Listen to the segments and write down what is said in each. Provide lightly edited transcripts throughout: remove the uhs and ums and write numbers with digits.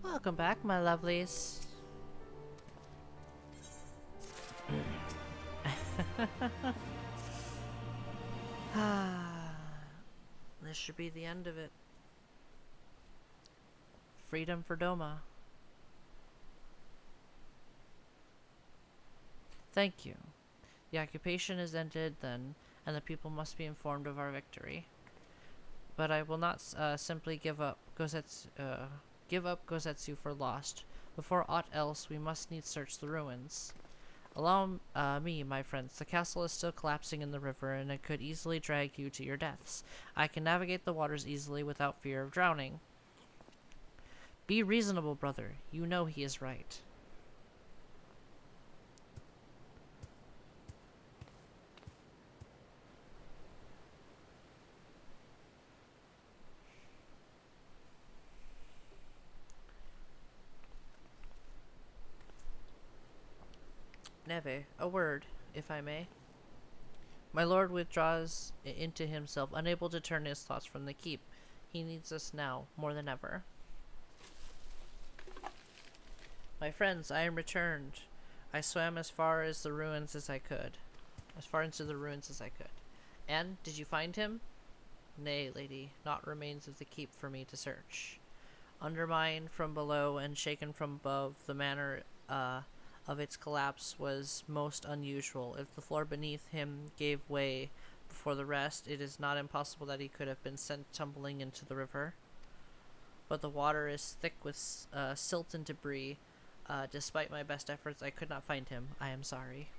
Welcome back, my lovelies. This should be the end of it. Freedom for Doma. Thank you. The occupation is ended then, and the people must be informed of our victory. But I will not simply give up Gosetsu for lost. Before aught else, we must needs search the ruins. Allow me, my friends. The castle is still collapsing in the river, and it could easily drag you to your deaths. I can navigate the waters easily without fear of drowning. Be reasonable, brother. You know he is right. Neve, a word, if I may. My lord withdraws into himself, unable to turn his thoughts from the keep. He needs us now, more than ever. My friends, I am returned. I swam as far as the ruins as I could. As far into the ruins as I could. And, did you find him? Nay, lady, not remains of the keep for me to search. Undermined from below and shaken from above, the manner, of its collapse was most unusual. If the floor beneath him gave way before the rest, it is not impossible that he could have been sent tumbling into the river. But the water is thick with silt and debris. Despite my best efforts, I could not find him. I am sorry.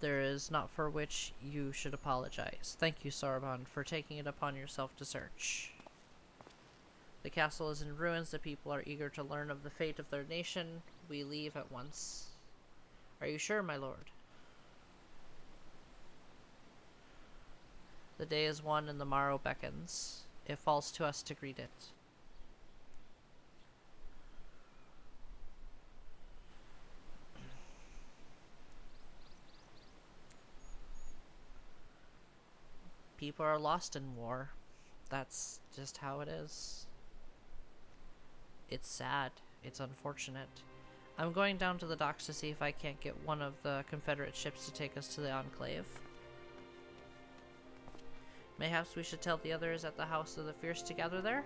There is naught for which you should apologize. Thank you, Sarban, for taking it upon yourself to search. The castle is in ruins. The people are eager to learn of the fate of their nation. We leave at once. Are you sure, my lord? The day is won and the morrow beckons. It falls to us to greet it. People are lost in war. That's just how it is. It's sad. It's unfortunate. I'm going down to the docks to see if I can't get one of the Confederate ships to take us to the Enclave. Mayhaps we should tell the others at the House of the Fierce to gather there?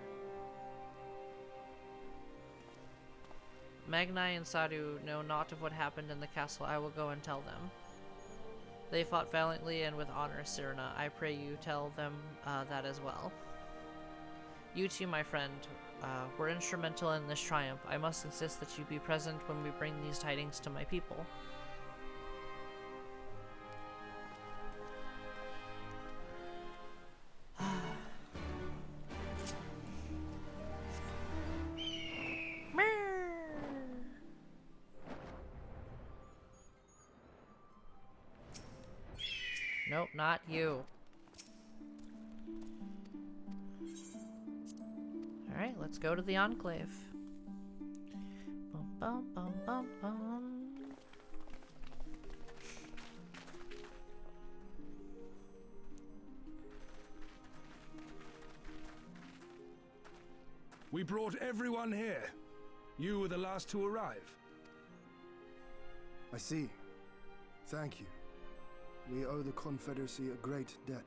Magnai and Sadu know naught of what happened in the castle. I will go and tell them. They fought valiantly and with honor, Sirna. I pray you tell them that as well. You too, my friend, were instrumental in this triumph. I must insist that you be present when we bring these tidings to my people. Nope, not you. Alright, let's go to the Enclave. Bum, bum, bum, bum, bum. We brought everyone here. You were the last to arrive. I see. Thank you. We owe the Confederacy a great debt.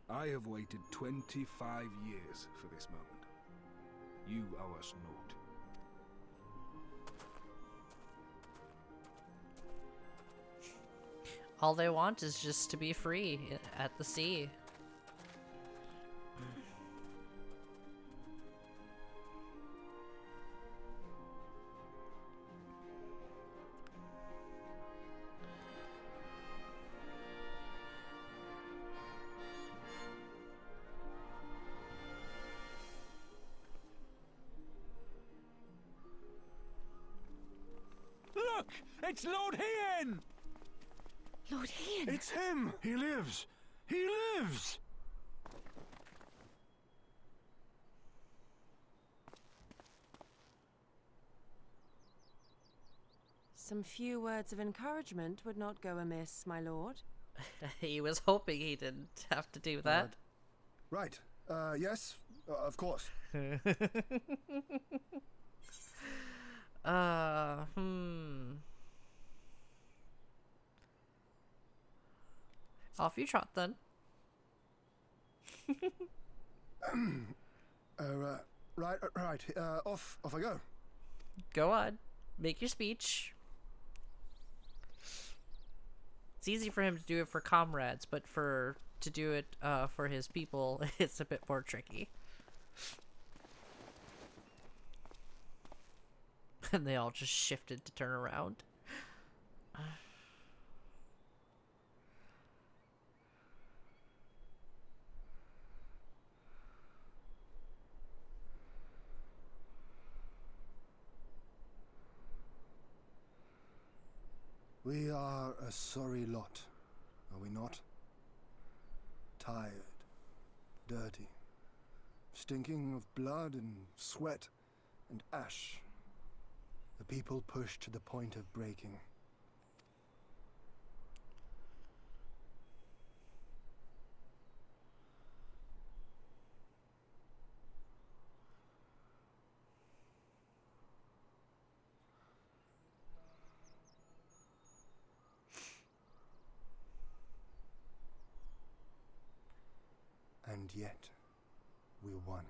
I have waited 25 years for this moment. You owe us naught. All they want is just to be free at the sea. Look! It's Lord Hien! Lord Hien! It's him! He lives! He lives! Some few words of encouragement would not go amiss, my lord. He was hoping he didn't have to do that. Right. Yes, of course. Hmm. Off you trot then. Right. Off I go. Go on. Make your speech. It's easy for him to do it for comrades, but to do it for his people, it's a bit more tricky. And they all just shifted to turn around. We are a sorry lot, are we not? Tired, dirty, stinking of blood and sweat and ash. The people pushed to the point of breaking. And yet, we won.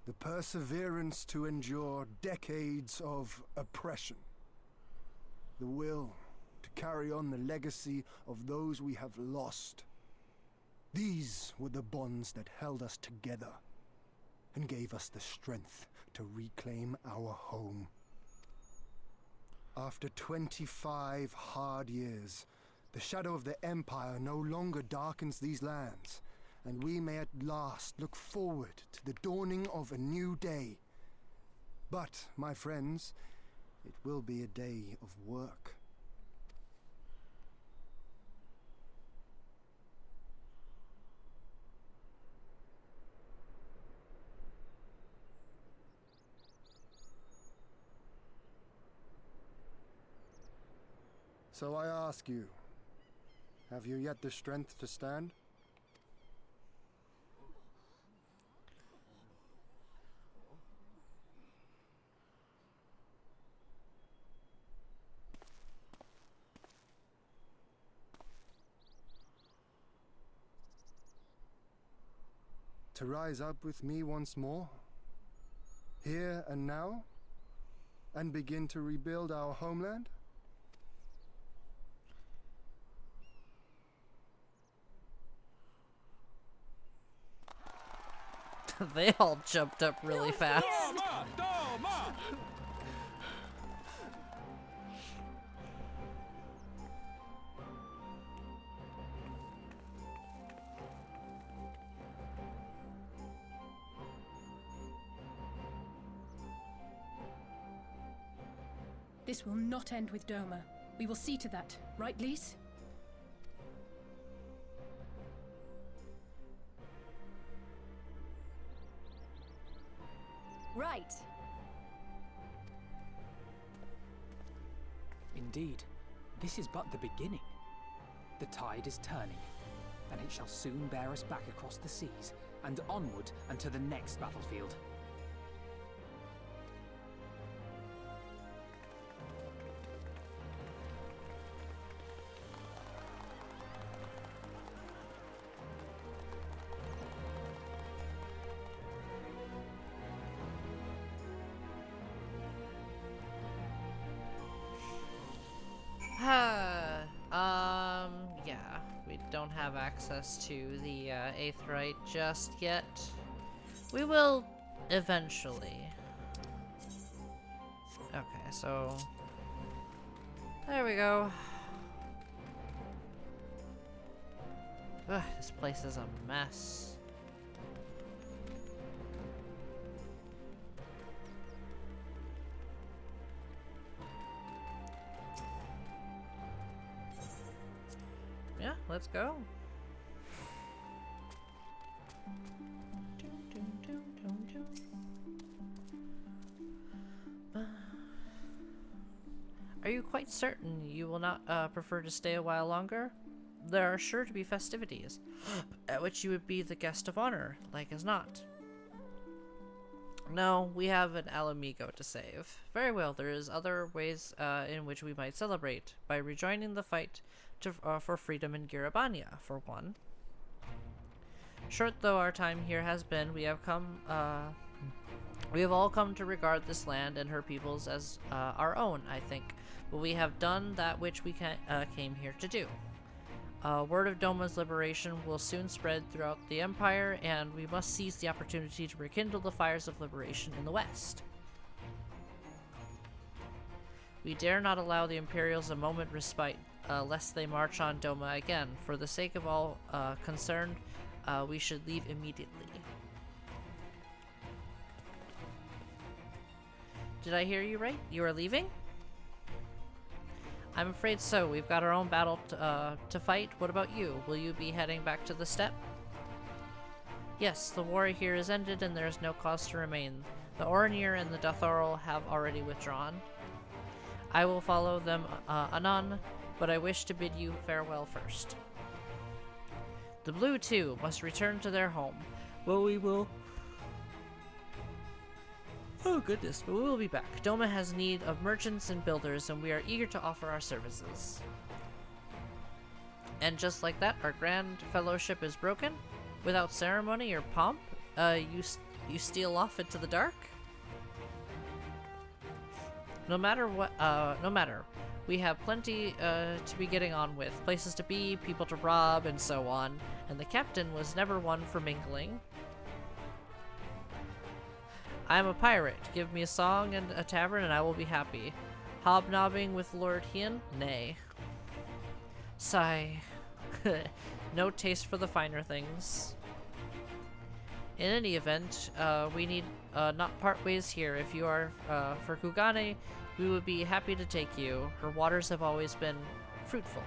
The perseverance to endure decades of oppression. The will to carry on the legacy of those we have lost. These were the bonds that held us together and gave us the strength to reclaim our home. After 25 hard years, the shadow of the Empire no longer darkens these lands, and we may at last look forward to the dawning of a new day. But, my friends, it will be a day of work. So I ask you, have you yet the strength to stand? To rise up with me once more? Here and now? And begin to rebuild our homeland? They all jumped up really fast. Doma! Doma! This will not end with Doma. We will see to that, right, Lise? Right. Indeed, this is but the beginning. The tide is turning, and it shall soon bear us back across the seas and onward and to the next battlefield. Yeah, we don't have access to the Aetheryte just yet. We will eventually. Okay, so there we go. Ugh, this place is a mess. Yeah, let's go. Are you quite certain you will not prefer to stay a while longer? There are sure to be festivities. at which you would be the guest of honor, like as not. No, we have an Alamigo to save. Very well, there is other ways in which we might celebrate. By rejoining the fight for freedom in Garabania, for one. Short though our time here has been, we have all come to regard this land and her peoples as our own, I think. But we have done that which we came here to do. Word of Doma's liberation will soon spread throughout the Empire, and we must seize the opportunity to rekindle the fires of liberation in the West. We dare not allow the Imperials a moment respite, lest they march on Doma again. For the sake of all concerned, we should leave immediately. Did I hear you right? You are leaving? I'm afraid so. We've got our own battle to fight. What about you? Will you be heading back to the steppe? Yes, the war here is ended and there is no cause to remain. The Oranir and the Dathoral have already withdrawn. I will follow them anon, but I wish to bid you farewell first. The Blue, too, must return to their home. Well, we will... Oh goodness, but we will be back. Doma has need of merchants and builders, and we are eager to offer our services. And just like that, our grand fellowship is broken. Without ceremony or pomp, you steal off into the dark? No matter. We have plenty to be getting on with. Places to be, people to rob, and so on. And the captain was never one for mingling. I am a pirate. Give me a song and a tavern and I will be happy. Hobnobbing with Lord Hien? Nay. Sigh. No taste for the finer things. In any event, we need not part ways here. If you are for Kugane, we would be happy to take you. Her waters have always been fruitful.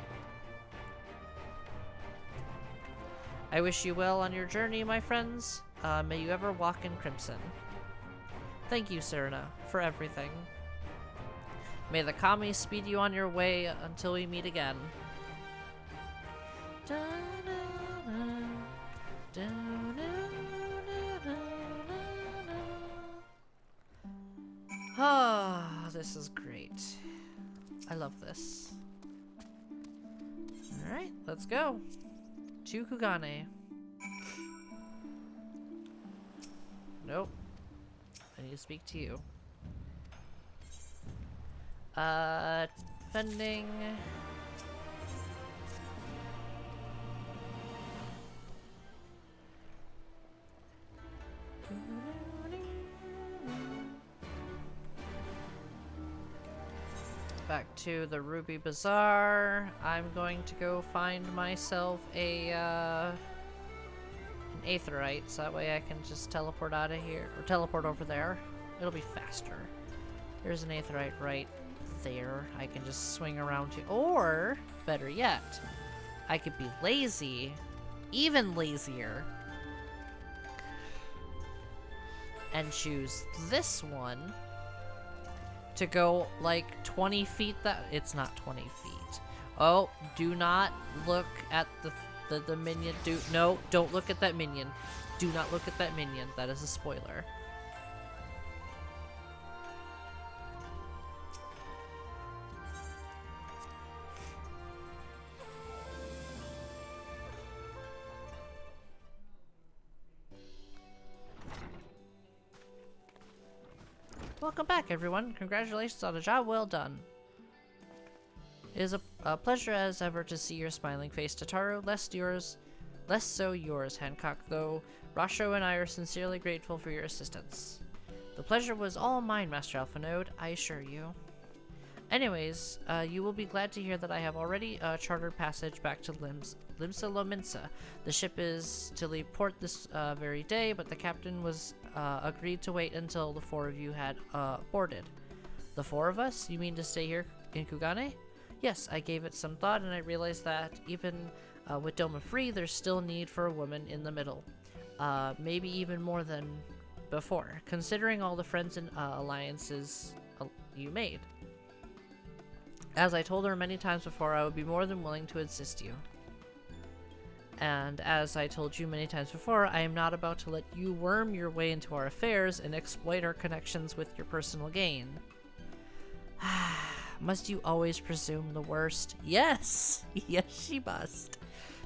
I wish you well on your journey, my friends. May you ever walk in crimson. Thank you, Serena, for everything. May the Kami speed you on your way until we meet again. Ah, this is great. I love this. Alright, let's go. To Kugane. Nope. I need to speak to you. Defending. Back to the Ruby Bazaar. I'm going to go find myself an Aetherite, so that way I can just teleport out of here, or teleport over there. It'll be faster. There's an Aetherite right there. I can just swing around to, or, better yet, I could be lazy, even lazier, and choose this one to go like 20 feet. That it's not 20 feet. Oh, do not look at the minion. No, don't look at that minion. Do not look at that minion. That is a spoiler. Welcome back, everyone. Congratulations on a job well done. It is a pleasure as ever to see your smiling face, Tataru. Less so yours, Hancock, though Rasho and I are sincerely grateful for your assistance. The pleasure was all mine, Master Alphanode, I assure you. Anyways, you will be glad to hear that I have already chartered passage back to Limsa Lominsa. The ship is to leave port this very day, but the captain was agreed to wait until the four of you had boarded. The four of us? You mean to stay here in Kugane? Yes, I gave it some thought and I realized that even with Doma free, there's still need for a woman in the middle. Maybe even more than before, considering all the friends and alliances you made. As I told her many times before, I would be more than willing to assist you. And as I told you many times before, I am not about to let you worm your way into our affairs and exploit our connections with your personal gain. Must you always presume the worst? Yes! Yes, she must.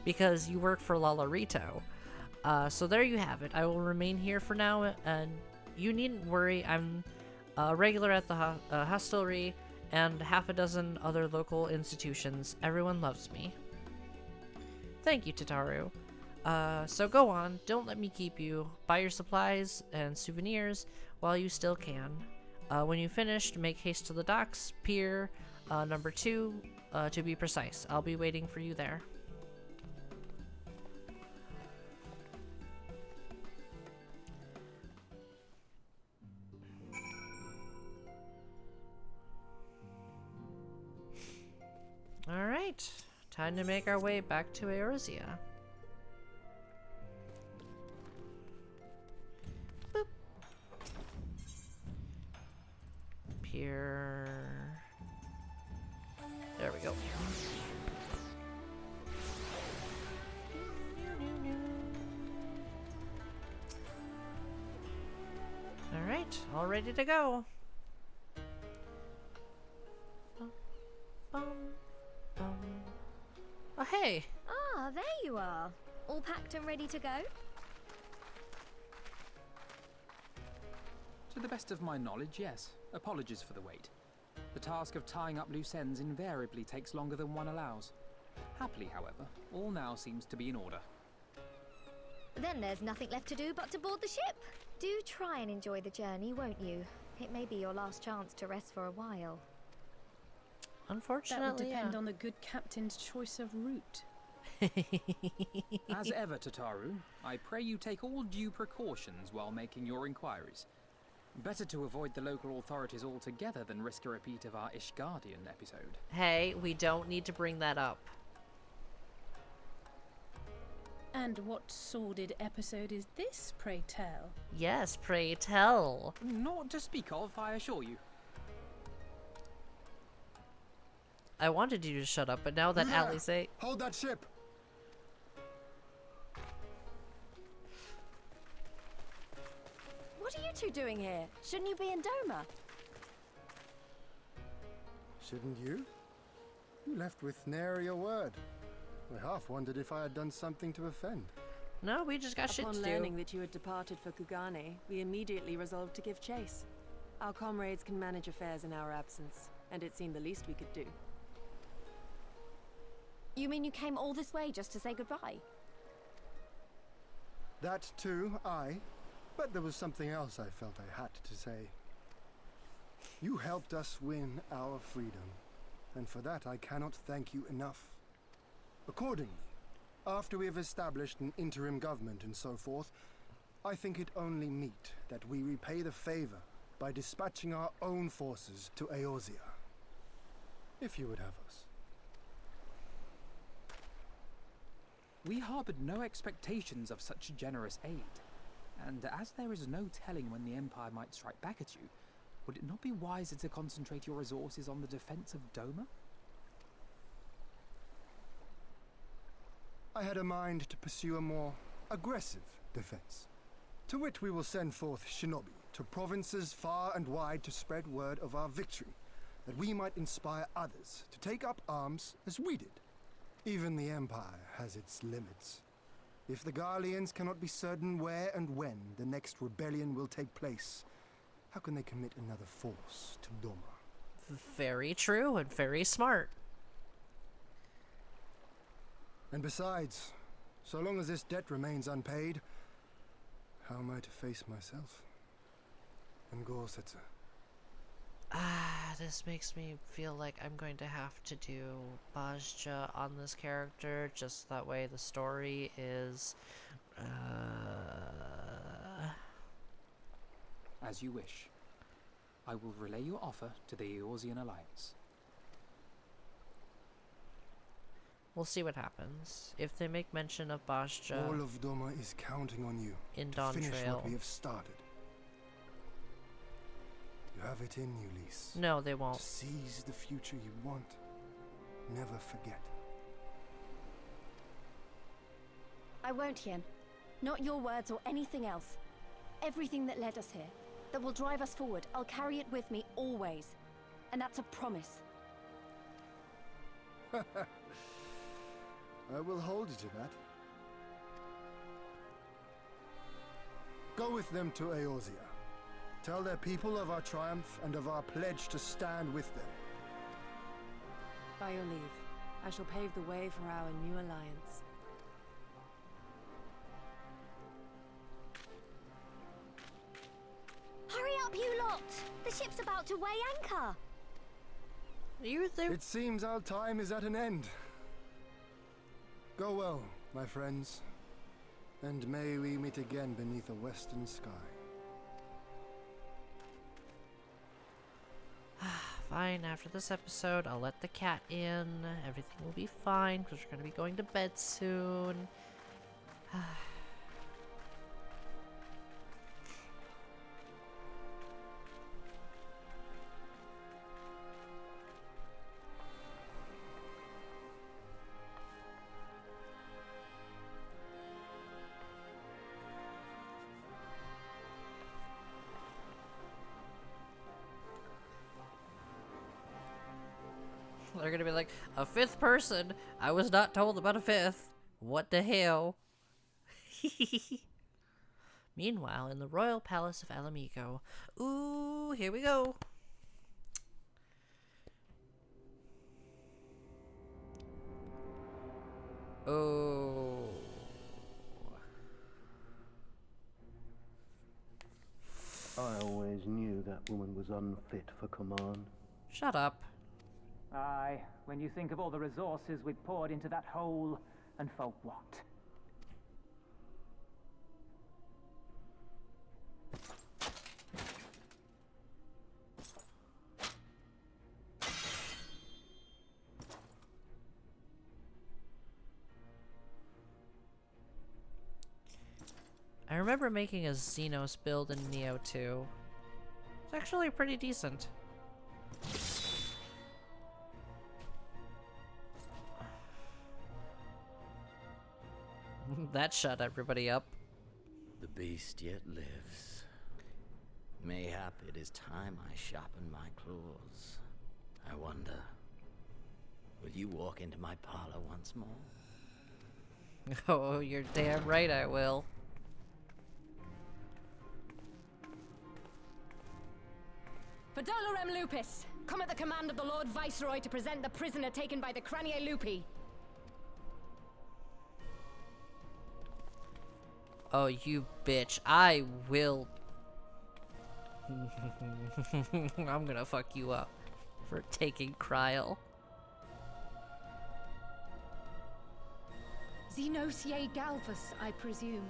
Because you work for Lalarito. So there you have it. I will remain here for now, and you needn't worry. I'm a regular at the hostelry and half a dozen other local institutions. Everyone loves me. Thank you, Tataru. So go on. Don't let me keep you. Buy your supplies and souvenirs while you still can. When you finished, make haste to the docks, pier number 2, to be precise. I'll be waiting for you there. Alright, time to make our way back to Eorzea. Boop. Pier. There we go. Alright, all ready to go. Oh, hey! Ah, there you are. All packed and ready to go? To the best of my knowledge, yes. Apologies for the wait. The task of tying up loose ends invariably takes longer than one allows. Happily, however, all now seems to be in order. Then there's nothing left to do but to board the ship. Do try and enjoy the journey, won't you? It may be your last chance to rest for a while. Unfortunately, That would depend on the good captain's choice of route. As ever, Tataru, I pray you take all due precautions while making your inquiries. Better to avoid the local authorities altogether than risk a repeat of our Ishgardian episode. Hey, we don't need to bring that up. And what sordid episode is this, pray tell? Yes, pray tell. Not to speak of, I assure you. I wanted you to shut up, but now that You there! Alice... Hold that ship! What are you two doing here? Shouldn't you be in Doma? Shouldn't you? You left with nary a word. I half wondered if I had done something to offend. No, we just got shit Upon to do. learning that you had departed for Kugane, we immediately resolved to give chase. Our comrades can manage affairs in our absence, and it seemed the least we could do. You mean you came all this way just to say goodbye? That too, aye. But there was something else I felt I had to say. You helped us win our freedom, and for that I cannot thank you enough. Accordingly, after we have established an interim government and so forth, I think it only meet that we repay the favor by dispatching our own forces to Eorzea. If you would have us. We harbored no expectations of such generous aid, and as there is no telling when the Empire might strike back at you, would it not be wiser to concentrate your resources on the defense of Doma? I had a mind to pursue a more aggressive defense, to which we will send forth shinobi to provinces far and wide to spread word of our victory, that we might inspire others to take up arms as we did. Even the Empire has its limits. If the Garleans cannot be certain where and when the next rebellion will take place, how can they commit another force to Doma? Very true and very smart. And besides, so long as this debt remains unpaid, how am I to face myself? And Gorsetzer? This makes me feel like I'm going to have to do Bajja on this character, just that way the story is... As you wish. I will relay your offer to the Eorzean Alliance. We'll see what happens. If they make mention of Bajja All of Doma is counting on you in to Dawn finish Trail... what we have started. You have it in you, Lise. No, they To won't. seize the future you want. Never forget. I won't, Hien. Not your words or anything else. Everything that led us here, that will drive us forward, I'll carry it with me always. And that's a promise. I will hold you to that. Go with them to Eorzea. Tell their people of our triumph and of our pledge to stand with them. By your leave, I shall pave the way for our new alliance. Hurry up, you lot! The ship's about to weigh anchor! You there? It seems our time is at an end. Go well, my friends, and may we meet again beneath a western sky. Fine, after this episode, I'll let the cat in. Everything will be fine, because we're going to be going to bed soon. They're gonna be like, a fifth person? I was not told about a fifth. What the hell? Meanwhile, in the royal palace of Alamico. Ooh, here we go. Oh. I always knew that woman was unfit for command. Shut up. Aye, when you think of all the resources we've poured into that hole, and for what? I remember making a Xenos build in Neo 2. It's actually pretty decent. That shut everybody up. The beast yet lives. Mayhap it is time I sharpen my claws. I wonder, will you walk into my parlor once more? Oh, you're damn right I will. For Dolorem Lupus, come at the command of the Lord Viceroy to present the prisoner taken by the Cranie Lupi. Oh, you bitch. I will. I'm gonna fuck you up for taking Kryl. Xenos ye Galvus, I presume.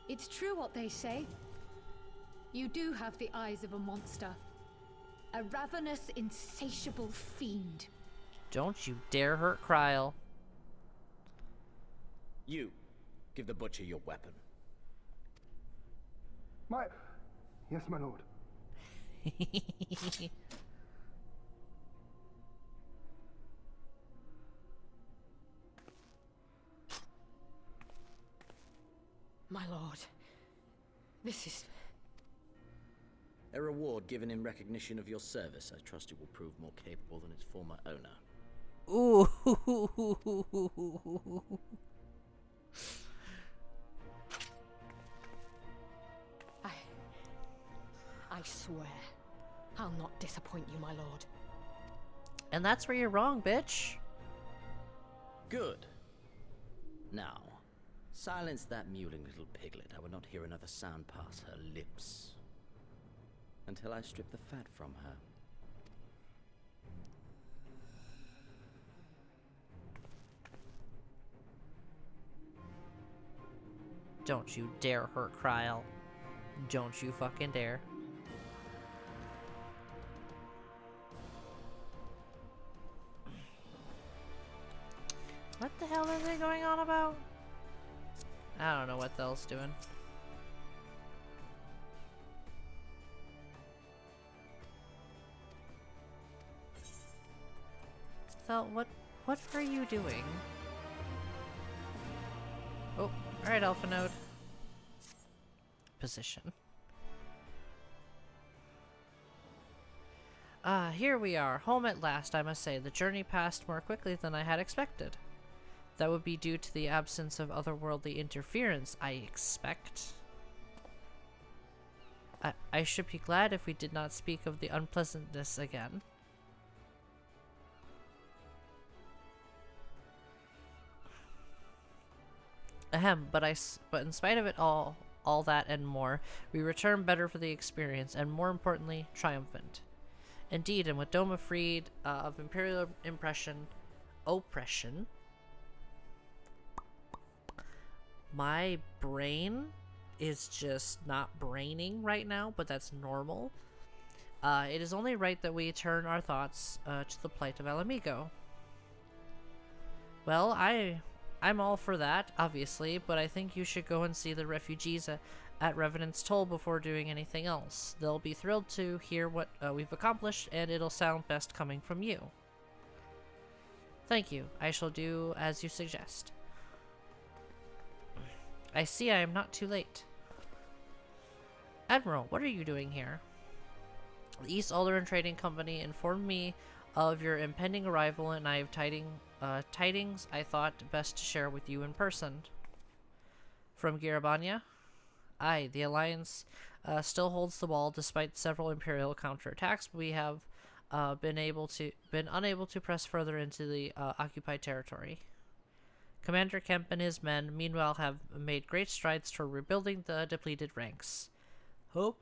It's true what they say. You do have the eyes of a monster. A ravenous, insatiable fiend. Don't you dare hurt Kryl. You, give the butcher your weapon. Yes, my lord. My lord, this is... A reward given in recognition of your service. I trust it will prove more capable than its former owner. Ooh. I swear, I'll not disappoint you, my lord. And that's where you're wrong, bitch. Good. Now, silence that mewling little piglet. I will not hear another sound pass her lips until I strip the fat from her. Don't you dare hurt Kryl. Don't you fucking dare. What the hell are they going on about? I don't know what the hell's doing. Ethel, what are you doing? Oh, alright, Alpha Node. Position. Ah, here we are, home at last, I must say. The journey passed more quickly than I had expected. That would be due to the absence of otherworldly interference, I expect. I should be glad if we did not speak of the unpleasantness again. Ahem, but in spite of it all that and more, we return better for the experience, and more importantly, triumphant. Indeed, and with Doma freed of imperial oppression, my brain is just not braining right now, but that's normal. It is only right that we turn our thoughts to the plight of Alamigo. Well, I'm all for that, obviously, but I think you should go and see the refugees at Revenant's Toll before doing anything else. They'll be thrilled to hear what we've accomplished, and it'll sound best coming from you. Thank you. I shall do as you suggest. I see I am not too late. Admiral, what are you doing here? The East Alderan Trading Company informed me of your impending arrival, and I have tidings I thought best to share with you in person. From Girabanya? Aye, the Alliance still holds the wall despite several Imperial counterattacks, but we have been unable to press further into the occupied territory. Commander Kemp and his men, meanwhile, have made great strides toward rebuilding the depleted ranks. Hope.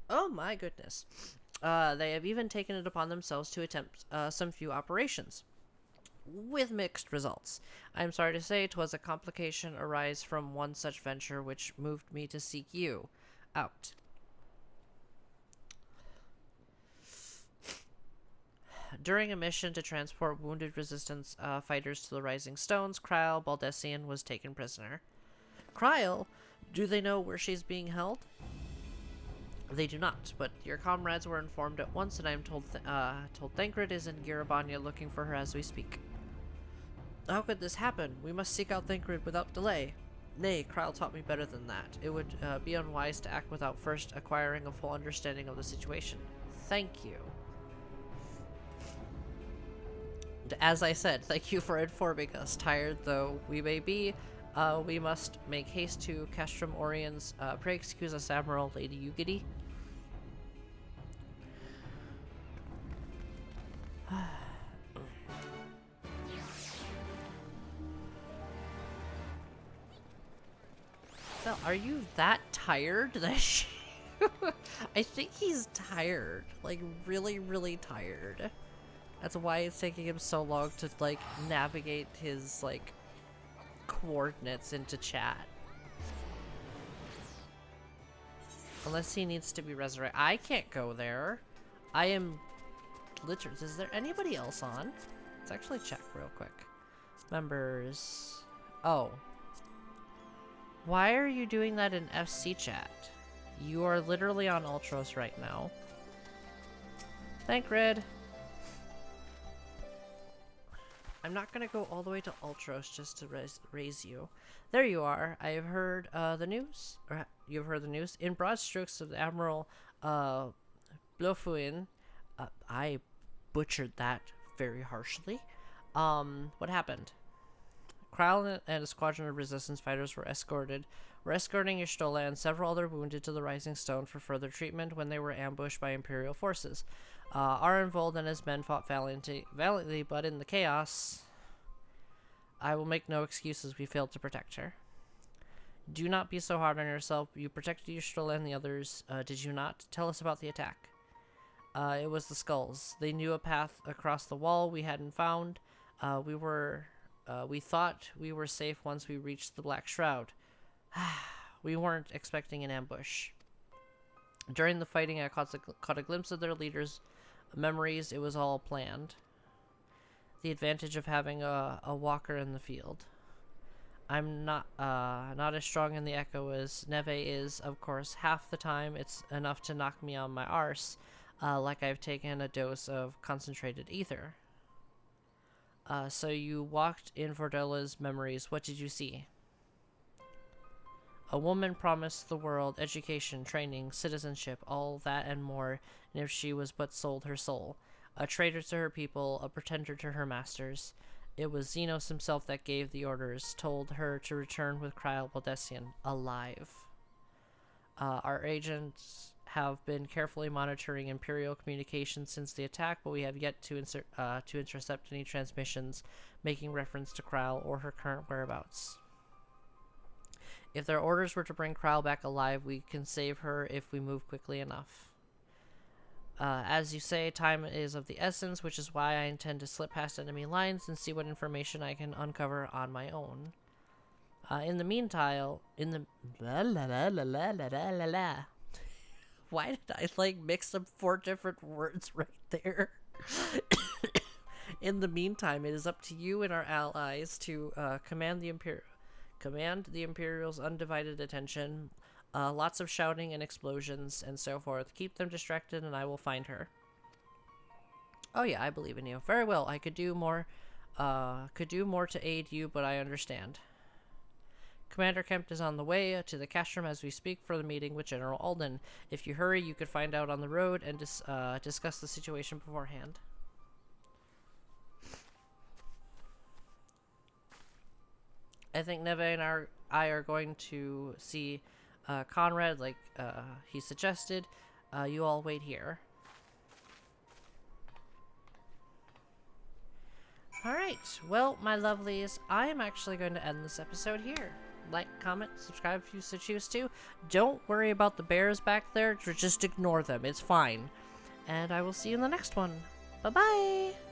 Oh my goodness. They have even taken it upon themselves to attempt some few operations, with mixed results. I am sorry to say 'twas a complication arise from one such venture which moved me to seek you out. During a mission to transport wounded resistance fighters to the Rising Stones, Kryl Baldessian was taken prisoner. Kryl? Do they know where she's being held? They do not, but your comrades were informed at once, and I am told Thancred is in Girabanya looking for her as we speak. How could this happen? We must seek out Thancred without delay. Nay, Kryl taught me better than that. It would be unwise to act without first acquiring a full understanding of the situation. Thank you. As I said, thank you for informing us. Tired though we may be, we must make haste to Castrum Oriens. Pray excuse us, Admiral, Lady Ugidi. So, are you that tired that I think he's tired. Like, really, really tired. That's why it's taking him so long to, like, navigate his, like, coordinates into chat. Unless he needs to be resurrected. I can't go there. I am literally... Is there anybody else on? Let's actually check real quick. Members... Oh. Why are you doing that in FC chat? You are literally on Ultros right now. Thancred. I'm not gonna go all the way to Ultros just to raise you. There you are. I have heard the news. Or you've heard the news. In broad strokes of the Admiral Blofuin. I butchered that very harshly. What happened? Kryl and a squadron of resistance fighters were escorting Y'shtola and several other wounded to the Rising Stone for further treatment when they were ambushed by Imperial forces. Arenvold and his men fought valiantly, but in the chaos, I will make no excuses. We failed to protect her. Do not be so hard on yourself. You protected Y'shtola and the others, did you not? Tell us about the attack. It was the skulls. They knew a path across the wall we hadn't found. We thought we were safe once we reached the Black Shroud. We weren't expecting an ambush. During the fighting, I caught a glimpse of their leaders' memories. It was all planned. The advantage of having a walker in the field. I'm not as strong in the echo as Neve is, of course. Half the time, it's enough to knock me on my arse, like I've taken a dose of concentrated ether. So you walked in Vordola's memories. What did you see? A woman promised the world education, training, citizenship, all that and more, and if she was but sold her soul. A traitor to her people, a pretender to her masters. It was Xenos himself that gave the orders, told her to return with Kryl Baldessian, alive. Our agents have been carefully monitoring Imperial communications since the attack, but we have yet to intercept any transmissions making reference to Kryl or her current whereabouts. If their orders were to bring Kryl back alive, we can save her if we move quickly enough. As you say, time is of the essence, which is why I intend to slip past enemy lines and see what information I can uncover on my own. In the meantime, why did I mix up 4 different words right there? In the meantime, it is up to you and our allies to command the Imperial's undivided attention. Lots of shouting and explosions and so forth. Keep them distracted and I will find her. Oh yeah, I believe in you. Very well, I could do more to aid you, but I understand. Commander Kemp is on the way to the castrum as we speak for the meeting with General Alden. If you hurry, you could find out on the road and discuss the situation beforehand. I think Neve and I are going to see Conrad, like he suggested. You all wait here. Alright, well, my lovelies, I am actually going to end this episode here. Like, comment, subscribe if you so choose to. Don't worry about the bears back there, just ignore them, it's fine. And I will see you in the next one. Bye-bye!